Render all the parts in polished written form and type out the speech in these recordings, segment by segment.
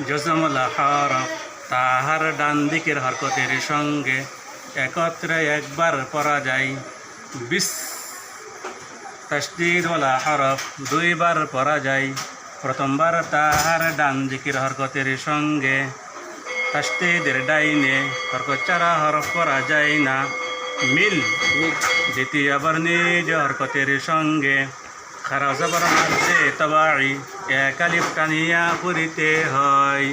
জজমুল হরফ তাহার ডান দিকের হরকতের সঙ্গে একত্রে একবার পড়া যায়। বিস তাসদীদ ওয়ালা হরফ দুইবার পড়া যায়। প্রথমবার তাহার ডান দিকের হরকতের সঙ্গে তাসদীদের ডাইনে হরকত চারা হরফ পড়া যায় না। মিল দ্বিতীয়বার নিজ হরকতের সঙ্গে খারা জবর মাঝে তবাই এক আলিফ টানিয়া পড়িতে হয়।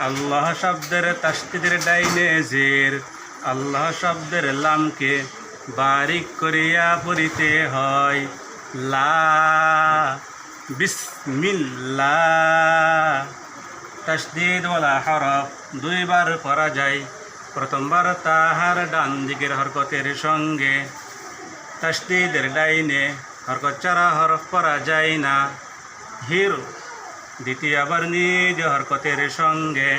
আল্লাহ শব্দের তাসদীদের ডাইনে জের, আল্লাহ শব্দের লামকে বারিক করিয়া পড়িতে হয়। লা বিসমিল্লাহ। তাসদীদ ওয়ালা হরফ দুইবার পড়া যায়। প্রথমবার তাহার ডান দিকের হরকতের সঙ্গে তাসদীদের ডাইনে হরকত চারা হরফ পড়া যায় না। হির দ্বিতীয়বার নিজ হরকতের সঙ্গে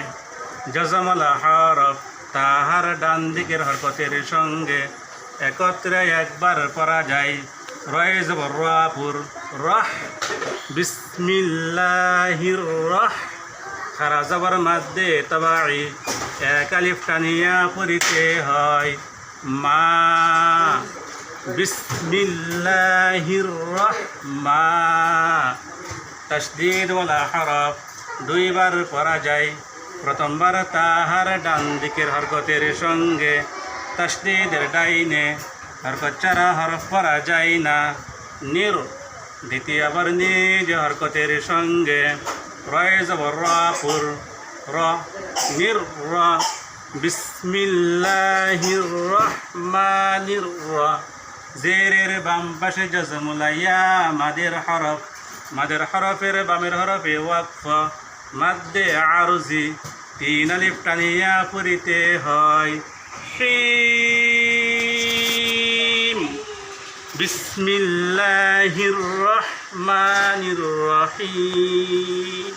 জজমুল হরফ তাহার ডান দিকের হরকতের সঙ্গে একত্রে একবার পড়া যায়। রয়ে জবর রাপুর রহ বিসমিল্লাহির রহ খারা জবর মাদ্দে তবাই এক আলিফ টানিয়া পড়িতে হয়। মা বিসমিল্লাহির রহমা। তাসদীদ ওয়ালা হরফ দুইবার পড়া যায়। প্রথমবার তাহার ডান দিকের হরকতের সঙ্গে তাসদীদের ডাইনে হরকত চারা হরফ পড়া যায় না। নির দ্বিতীয়বার নিজ হরকতের সঙ্গে রয়ে জবর রাপুর র নির র বিসমিল্লাহির রহমানির র। জেরের বাম পাশে জজমুল ইয়া মাদের হরফ, মাদের হরফের বামের হরফে ওয়াকফ মাদ্দে আরজি তিন আলিফ টানিয়া পড়িতে হয়। হিম বিসমিল্লাহির রহমানির রহিম।